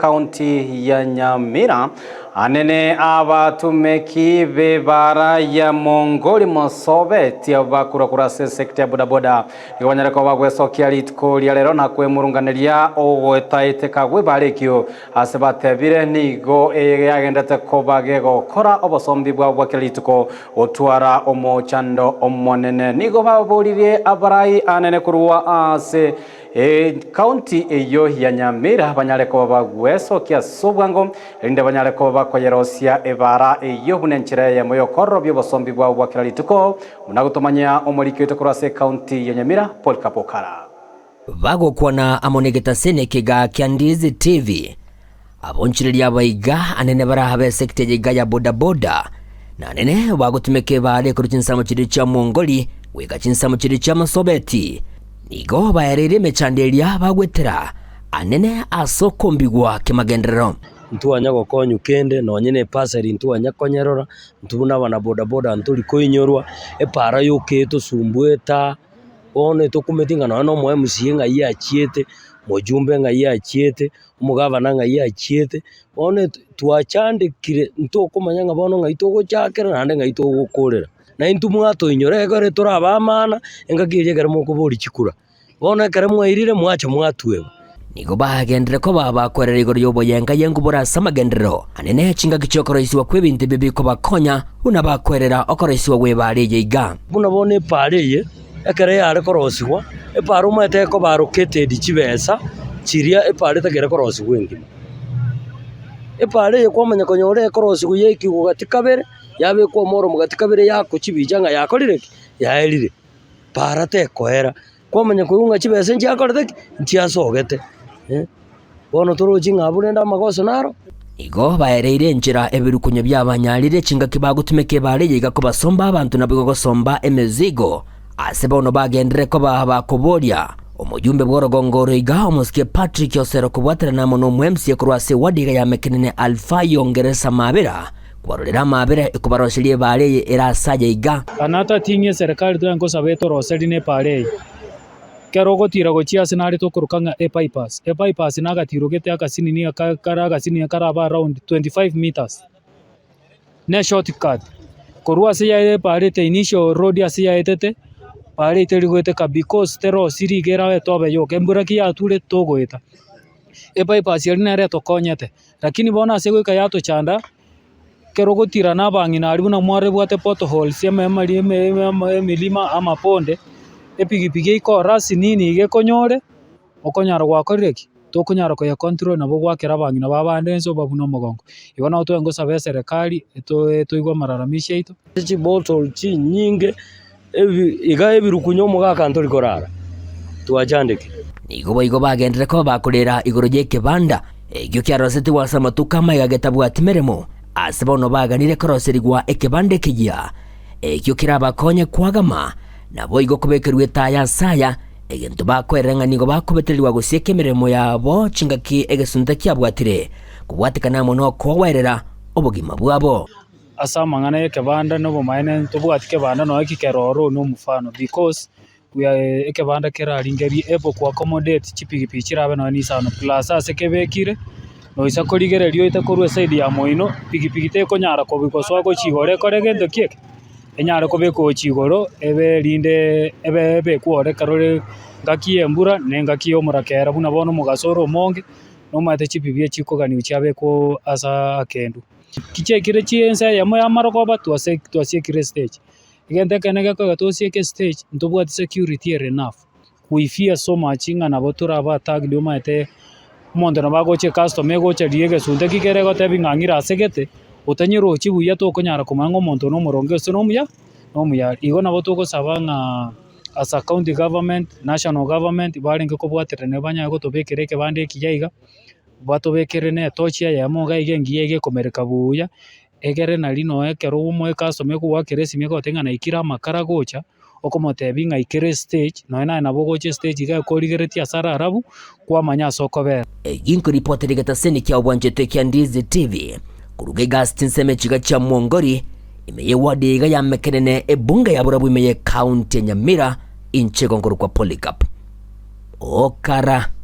Kaunti ya Nyamira anene abatumeki bebara ya Mongoli Mosobeti abakurakura sekta ya bodaboda igonyareko bagwesokia litko lya lero na kwemurunganiria ogwetaite kagwe barekyo asebatebire nigo yagendete kobagego kora obosombi bwa kelituko otwara omochando omonene nigo baburirie abarai anene kurwa ase kaunti eyo ya Nyamira banyareko bagwesokia subwango inde banyareko bakoyerosia ebara eyo bunenchire ya moyo korro byobosombi bwa kelituko munagutumanya omurikito kurase kaunti ya Nyamira Paul Kapokara bagokwana amonegeta senekega Kyandizi TV abonchireria abaiga anene barahabe sekta ya bodaboda na anene bagutumeke bale kuruchinsamo chiri cha Mongoli wega chinsamo chiri cha Mosobeti nigo bayarire mechandelia bagwetera anene asoko mbigwa kemagendero ntuanya gokonyu kende no nyene paseri ntuanya konyerora ntubuna bana bodaboda nturi koinyorwa epara yoketo sumbueta one tokumetinga no mwe musienga yachiete mojumbe nga yachiete umugabana nga yachiete one tuachandikire ntokumanyanga bono nga itogo chakera nande nga itogo korera na intumwato inyore gore turabamana engakirye kare mukuburi chikura bona kare mwairire mwacha mwatwewe nigo bagendere ko bakwerera igoro yoboyenga yengubura samagendero anene chinga kichokoroisiwa kwebinte bibi ko bakonya una bakwerera okoroisiwa webareye iga buna bone pareye ekere yare korosiwa eparo mwete ko baroketed chibesa chiria epare tagere korosiwa ngima epare kwamanya konyore korosiwa yeki gugatikabere yabe ko moro mugatikabere yako chibijanga yakorire yaelire para te koera kwamanya kuunga chibesa njakorete ntiasogete bono turuji ngabunenda magoso naro igo baereire njira ebirukunyo byabanyalire chinga kibagutumeke bareye igako basomba abantu nabwo gosomba emezigo ase bono bagendere ko bakoboria omujumbe bworogongoro iga omuske Patrick Osero kubwatera namo no mwemsi kurwase wadiga ya mekenene Alpha yongeresa mabera kwarorera mabera ikubaroshirie bareye erasaja iga anata tinye serikali tuyango sabeto roseline pareye kerogo tirago chiase nari tokurukanga bypass nagatirogete akasini ni akaraba around 25 meters ne shortcut korwa se yae parete initial road ase yaetete parete rigwete ka because tero siri gera tobe yo kembura ki ature togoeta bypass yari nare tokonyete lakini bona se gweka yato chanda kerogo tira nabangi nari buna mware bwate potholes yememali milima amaponde epigipigi ikorasi nini igekonyore okonyara gwakoreki tokonyara ko ya control nabo gwakera bangi na babande enso babuna mugongo ibona utwengo sabe serikali toigwa mararamisha ito chi bottle chi nyinge iga ebirukunyo mugaka ntori korara tuajandike nigo bagendere ko bakurera igoro yekebanda egyo kyarosete wasa matuka mayageta bwatimeremo asebono baganire koroserigwa ekebande kijya egyo kirabakonye kwagama nabo igo kubekerwe taya saya egento bakweranga nigo bakubeteriwa gusieka emiremo yabo chingaki egesunda kyabwatire kubwatikana mono kowerera obugima bwabo asamangana ekebanda no bomaine tubwatike banda no ekikeroro no mufano because we are ekebanda keraringeri ebo ku accommodate chipigipigi chirabe no ni sano plus asekebekire no isa korigererio itakorwe side ya moino pigipigi te konyara kobikoswa ko chigore koregendo kieke enyara kobeko chigoro ebe rinde ebe kuore karore ngaki embura nengaki omurakera buna bono mugasoro monge no mate chipibie chikogani uchabe ko asa akendu kichekire chiensa yamo yamaroko batwase kire stage igende kanega ko gatosie ke stage ntobwati security enough we fear so much ngana botura ba tag dio mate mondo na bagoche customer goche diege sunde kikere gote bingangira asegete utanyiro chibuya to konyara kumango monto no muronge so no muya igo nabo to gosabanga as a county government national government baringe ko bwaterene banya go tobekereke bande kijaiga batobekerene tochia ya moga igengiye ige komereka buya egere na lino ekero umwe customer ku wakeresi meko tenga ikira makara gocha okomotebi nga ikere stage no nabo goche stage ga korigeretia sara arabu kwa manya soko be ginko reporter geta seni kya obwanjete Kyandizi TV kuruge Gastin Semechiga cha Mongori imeye wadiga ya mekenene ebunga ya burabu imeye county ya Nyamira inche gongoro kwa Polycarp Okara.